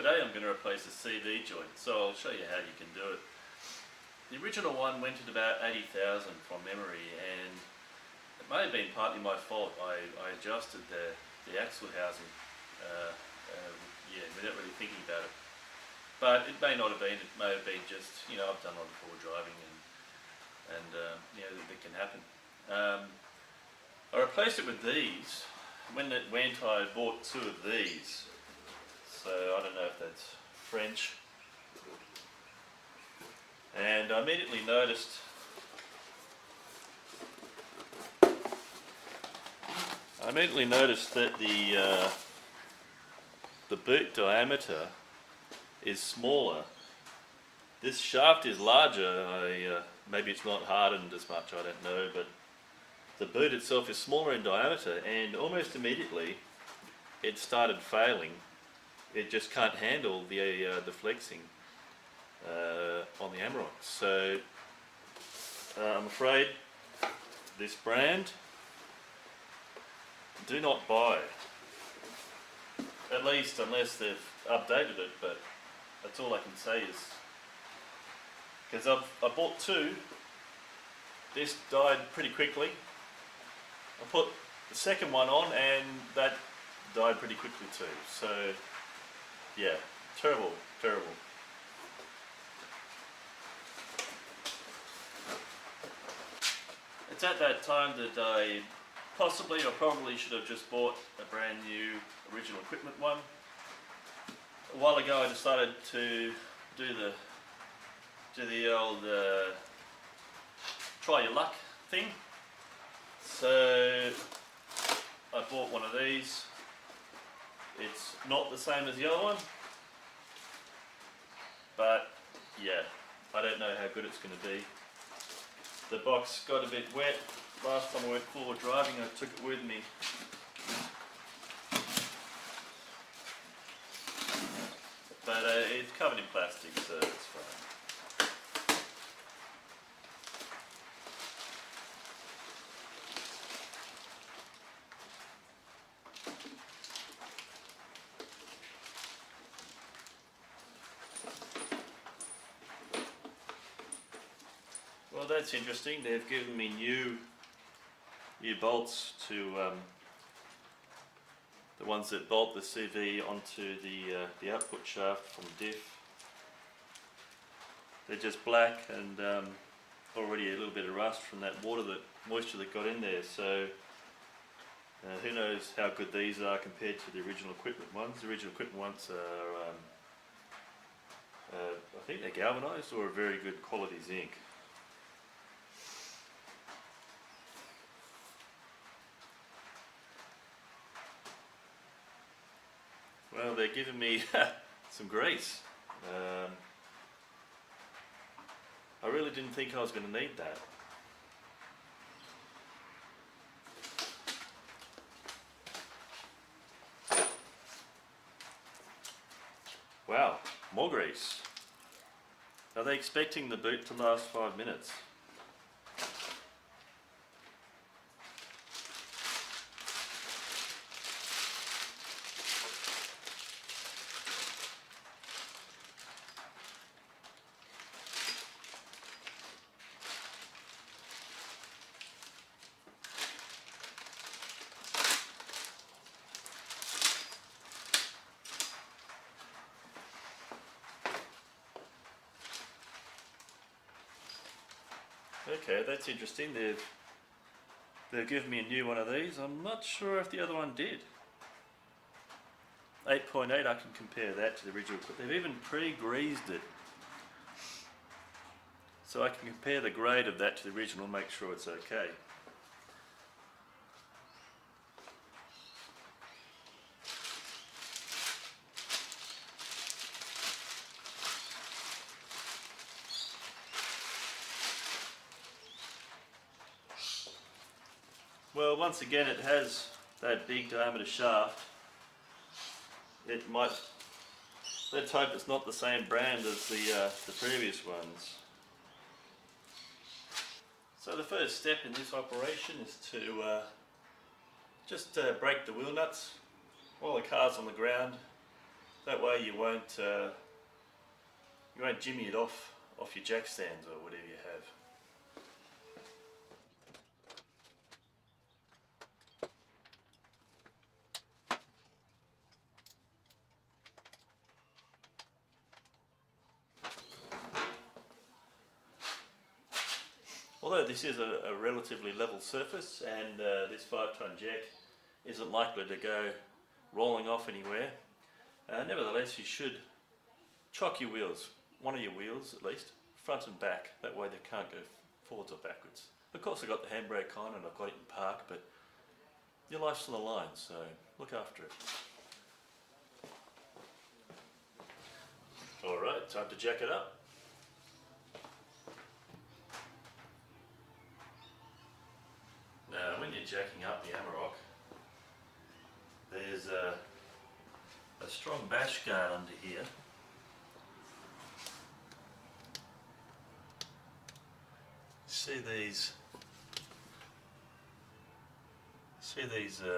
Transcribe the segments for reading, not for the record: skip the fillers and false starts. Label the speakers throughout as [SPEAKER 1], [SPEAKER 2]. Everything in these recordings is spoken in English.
[SPEAKER 1] Today I'm going to replace the CV joint, so I'll show you how you can do it. The original one went at about 80,000 from memory, and it may have been partly my fault. I adjusted the axle housing without really thinking about it. But it may not have been, it may have been just, I've done a lot before driving and that can happen. I replaced it with these. When it went, I bought two of these. So I don't know if that's French. And I immediately noticed that the boot diameter is smaller. This shaft is larger. Maybe it's not hardened as much, I don't know, but the boot itself is smaller in diameter, and almost immediately it started failing. It just can't handle the flexing on the Amarok. So I'm afraid this brand, do not buy. At least unless they've updated it, but that's all I can say is, because I bought two, this died pretty quickly. I put the second one on and that died pretty quickly too. So yeah, terrible. It's at that time that I possibly or probably should have just bought a brand new original equipment one. A while ago I decided to do the old try your luck thing. So I bought one of these. It's not the same as the other one, but yeah, I don't know how good it's going to be. The box got a bit wet. Last time I went forward driving, I took it with me. But it's covered in plastic, so it's fine. Well, that's interesting. They've given me new bolts to the ones that bolt the CV onto the output shaft from diff. They're just black and already a little bit of rust from that moisture that got in there. So who knows how good these are compared to the original equipment ones. The original equipment ones are, I think they're galvanized or a very good quality zinc. Well, they're giving me some grease. I really didn't think I was going to need that. Wow, more grease. Are they expecting the boot to last 5 minutes? Okay, that's interesting. They've given me a new one of these. I'm not sure if the other one did. 8.8, I can compare that to the original. They've even pre-greased it. So I can compare the grade of that to the original and make sure it's okay. Well, once again, it has that big diameter shaft. Let's hope it's not the same brand as the previous ones. So the first step in this operation is to just break the wheel nuts while the car's on the ground. That way you won't jimmy it off your jack stands or whatever you have. Although this is a relatively level surface and this 5-ton jack isn't likely to go rolling off anywhere, nevertheless you should chock your wheels, one of your wheels at least, front and back, that way they can't go forwards or backwards. Of course I've got the handbrake on and I've got it in park, but your life's on the line, so look after it. Alright, time to jack it up. Now when you're jacking up the Amarok, there's a strong bash guard under here. See these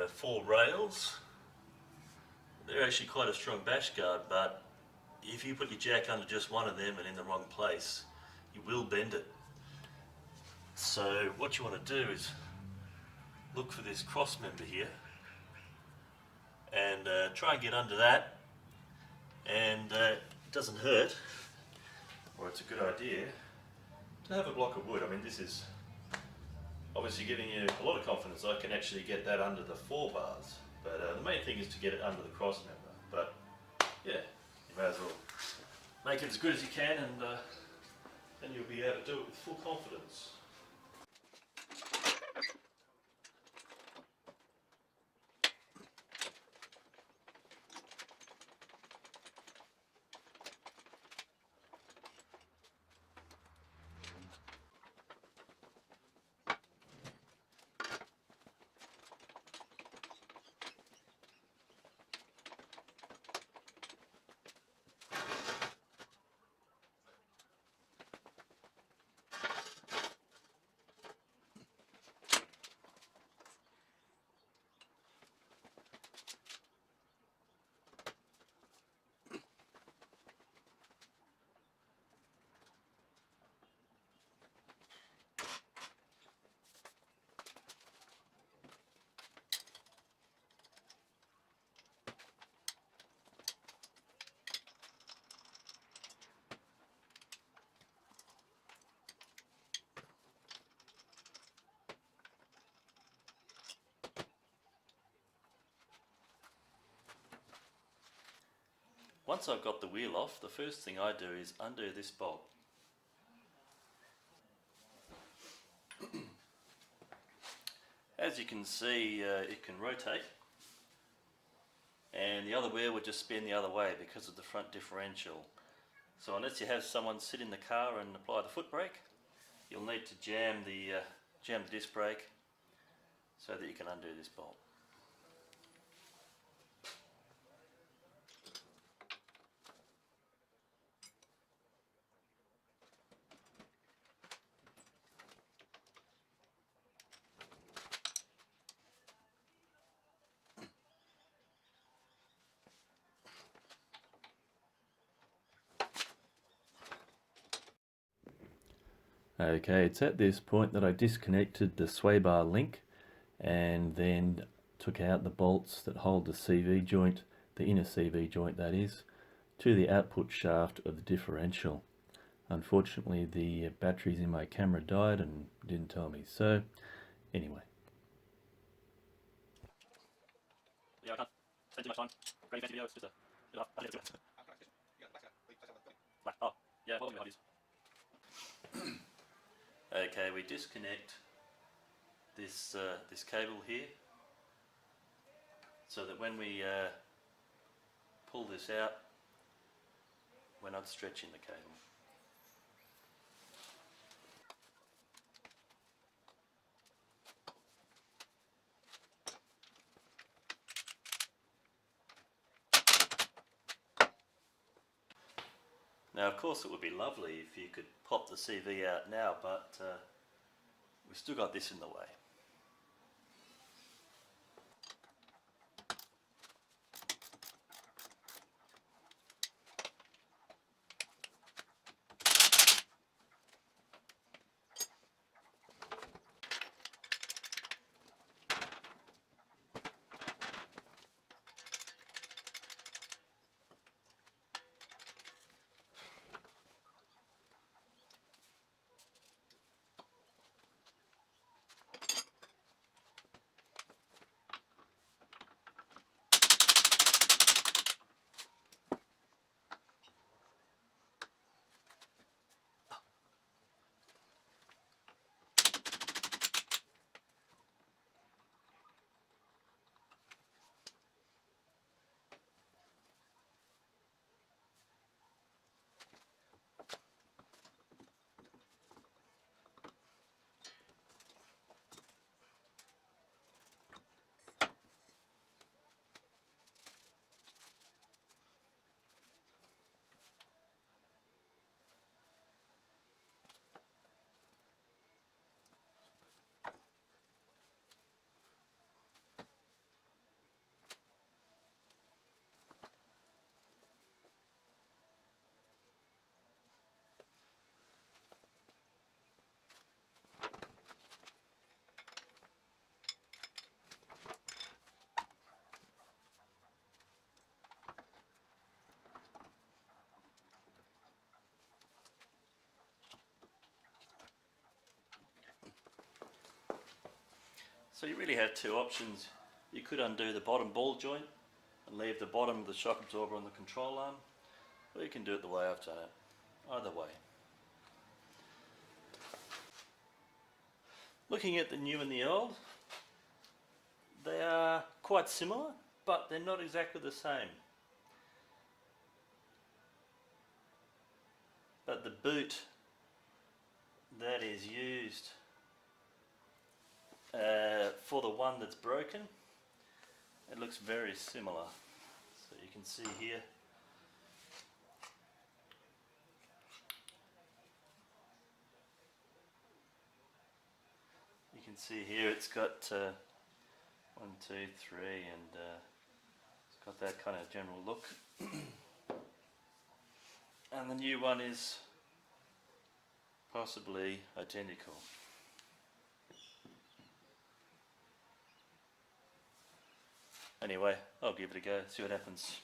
[SPEAKER 1] 4 rails? They're actually quite a strong bash guard, but if you put your jack under just one of them and in the wrong place, you will bend it. So what you want to do is look for this cross member here and try and get under that, and it doesn't hurt, or it's a good idea to have a block of wood. I mean, this is obviously giving you a lot of confidence. I can actually get that under the 4 bars, but the main thing is to get it under the cross member. But yeah, you may as well make it as good as you can, and then you'll be able to do it with full confidence. Once I've got the wheel off, the first thing I do is undo this bolt. As you can see, it can rotate, and the other wheel would just spin the other way because of the front differential. So unless you have someone sit in the car and apply the foot brake, you'll need to jam the disc brake so that you can undo this bolt. Okay, it's at this point that I disconnected the sway bar link and then took out the bolts that hold the CV joint, the inner CV joint that is, to the output shaft of the differential. Unfortunately, the batteries in my camera died and didn't tell me, so anyway. Yeah, I can't spend too much time creating fancy videos, just oh, yeah, what was Okay, we disconnect this cable here so that when we pull this out, we're not stretching the cable. Now, of course, it would be lovely if you could pop the CV out now, but we've still got this in the way. So you really have two options. You could undo the bottom ball joint and leave the bottom of the shock absorber on the control arm, or you can do it the way I've done it. Either way. Looking at the new and the old, they are quite similar, but they're not exactly the same. But the boot that is used for the one that's broken, it looks very similar. So you can see here, it's got 1, 2, 3, and it's got that kind of general look. And the new one is possibly identical. Anyway, I'll give it a go, see what happens.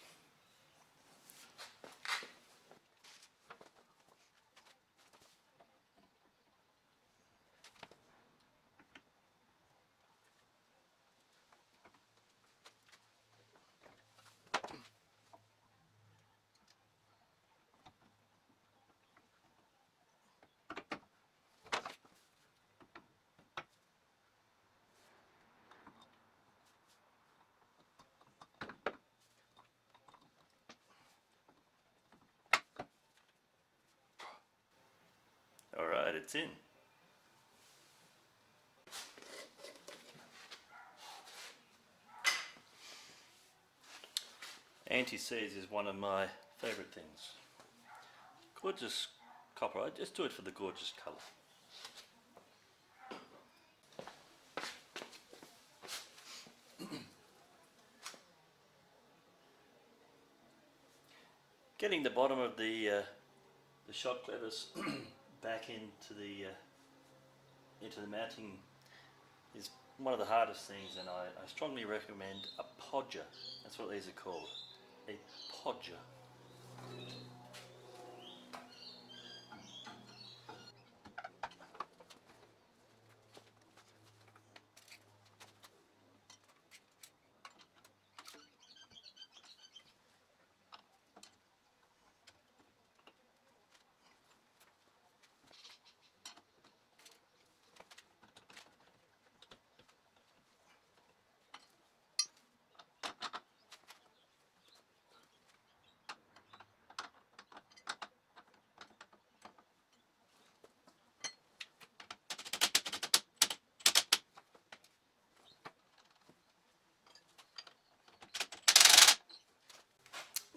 [SPEAKER 1] Alright, it's in. Anti-seize is one of my favourite things. Gorgeous copper, I just do it for the gorgeous colour. Getting the bottom of the shock clevis back into the mounting is one of the hardest things, and I strongly recommend a podger. That's what these are called, a podger.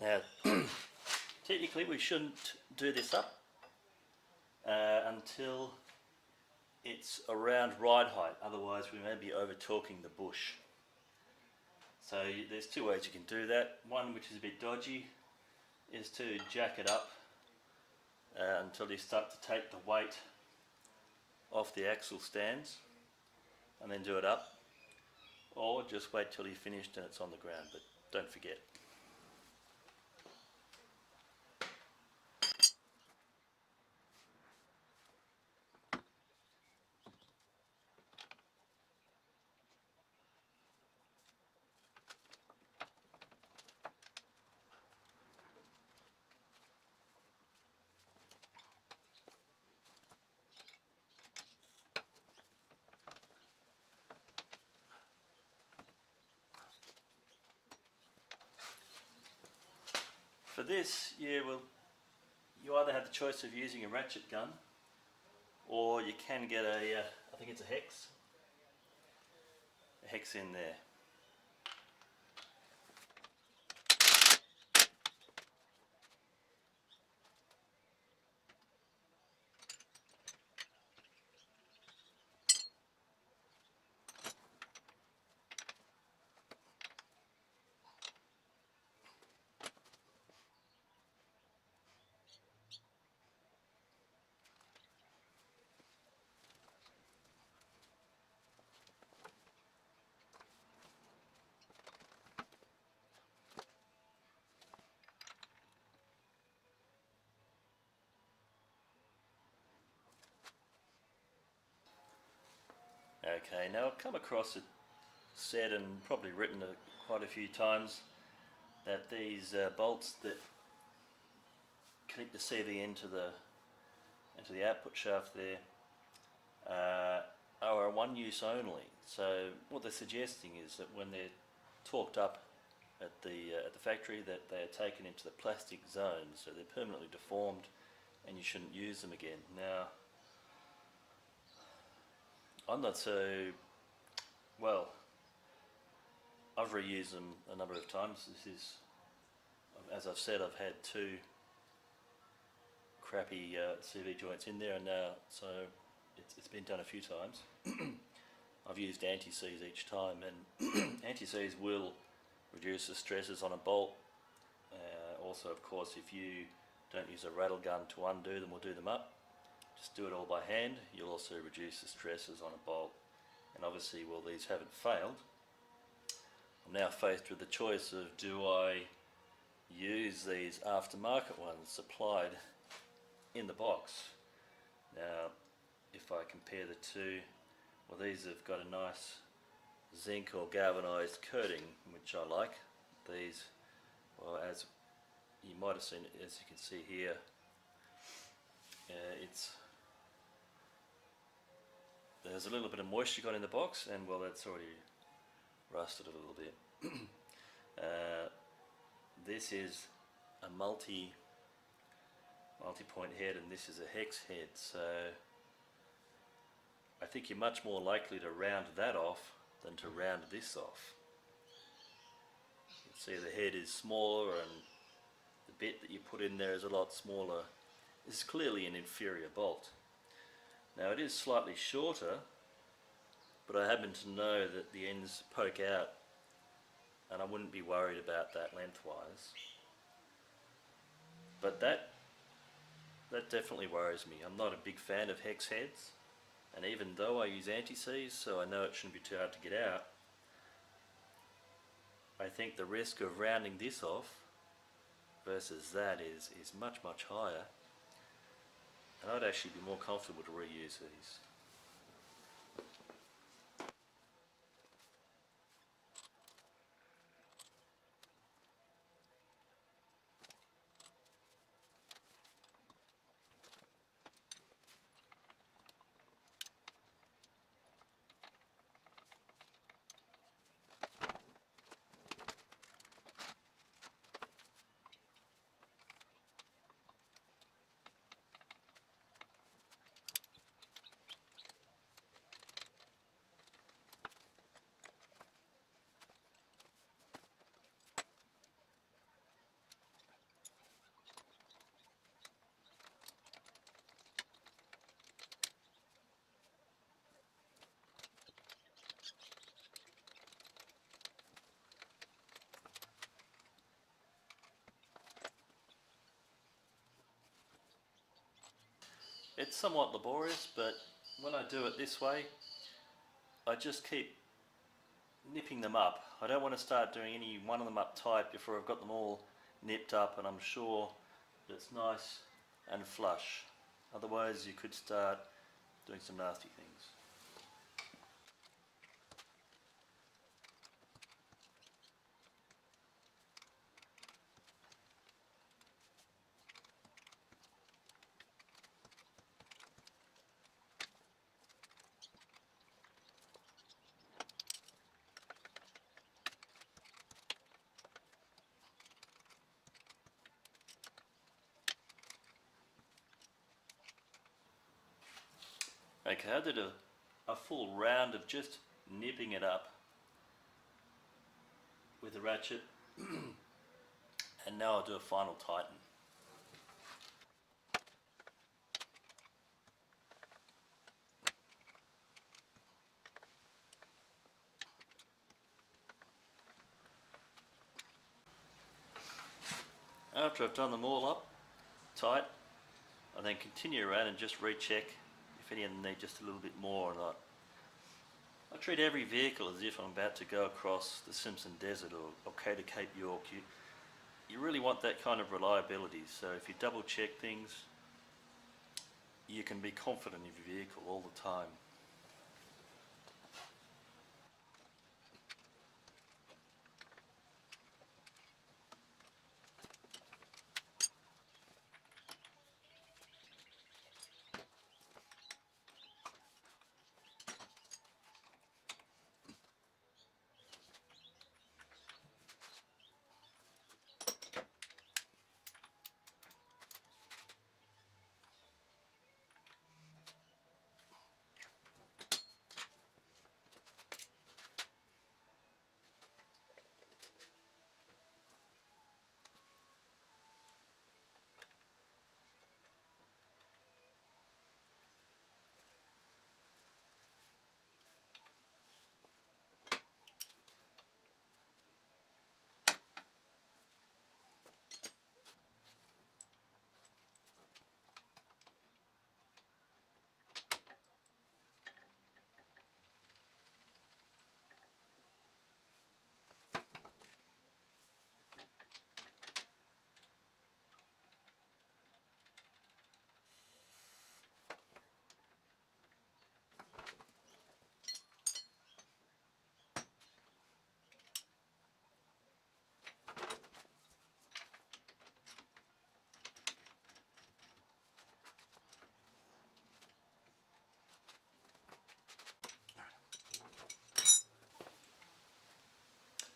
[SPEAKER 1] Now, technically we shouldn't do this up until it's around ride height, otherwise we may be over torquing the bush. So there's two ways you can do that. One, which is a bit dodgy, is to jack it up until you start to take the weight off the axle stands and then do it up, or just wait till you're finished and it's on the ground, but don't forget. For this, you either have the choice of using a ratchet gun, or you can get I think it's a hex in there. Okay, now I've come across it said and probably written quite a few times that these bolts that connect the CV into the output shaft there are a one use only. So what they're suggesting is that when they're torqued up at the factory, that they are taken into the plastic zone, so they're permanently deformed and you shouldn't use them again. Now, I'm not so, well, I've reused them a number of times. This is, as I've said, I've had two crappy CV joints in there, and now so it's been done a few times. I've used anti-seize each time, and anti-seize will reduce the stresses on a bolt. Also, of course, if you don't use a rattle gun to undo them or do them up, just do it all by hand. You'll also reduce the stresses on a bolt. And obviously, well, these haven't failed. I'm now faced with the choice of, do I use these aftermarket ones supplied in the box? Now, if I compare the two, well, these have got a nice zinc or galvanized coating, which I like. These, well, as you might have seen, as you can see here, there's a little bit of moisture got in the box, and well, that's already rusted a little bit. This is a multi-point head, and this is a hex head, so I think you're much more likely to round that off than to round this off. You can see the head is smaller and the bit that you put in there is a lot smaller. This is clearly an inferior bolt. Now, it is slightly shorter, but I happen to know that the ends poke out, and I wouldn't be worried about that lengthwise. But that definitely worries me. I'm not a big fan of hex heads, and even though I use anti-seize, so I know it shouldn't be too hard to get out, I think the risk of rounding this off versus that is much, much higher, and I'd actually be more comfortable to reuse these. It's somewhat laborious, but when I do it this way, I just keep nipping them up. I don't want to start doing any one of them up tight before I've got them all nipped up and I'm sure that it's nice and flush. Otherwise you could start doing some nasty things. Okay, I did a full round of just nipping it up with the ratchet and now I'll do a final tighten. After I've done them all up tight, I then continue around and just recheck if any of them need just a little bit more or not. I treat every vehicle as if I'm about to go across the Simpson Desert or Cater Cape York. You really want that kind of reliability, so if you double check things, you can be confident of your vehicle all the time.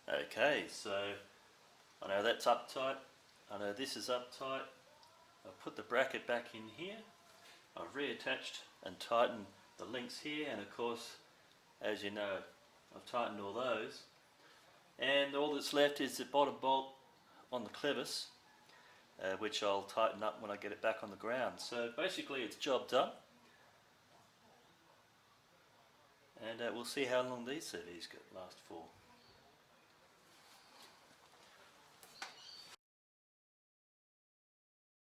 [SPEAKER 1] Okay, so I know that's uptight, I know this is uptight. I've put the bracket back in here, I've reattached and tightened the links here, and of course, as you know, I've tightened all those. And all that's left is the bottom bolt on the clevis, which I'll tighten up when I get it back on the ground. So basically it's job done, and we'll see how long these CVs last for.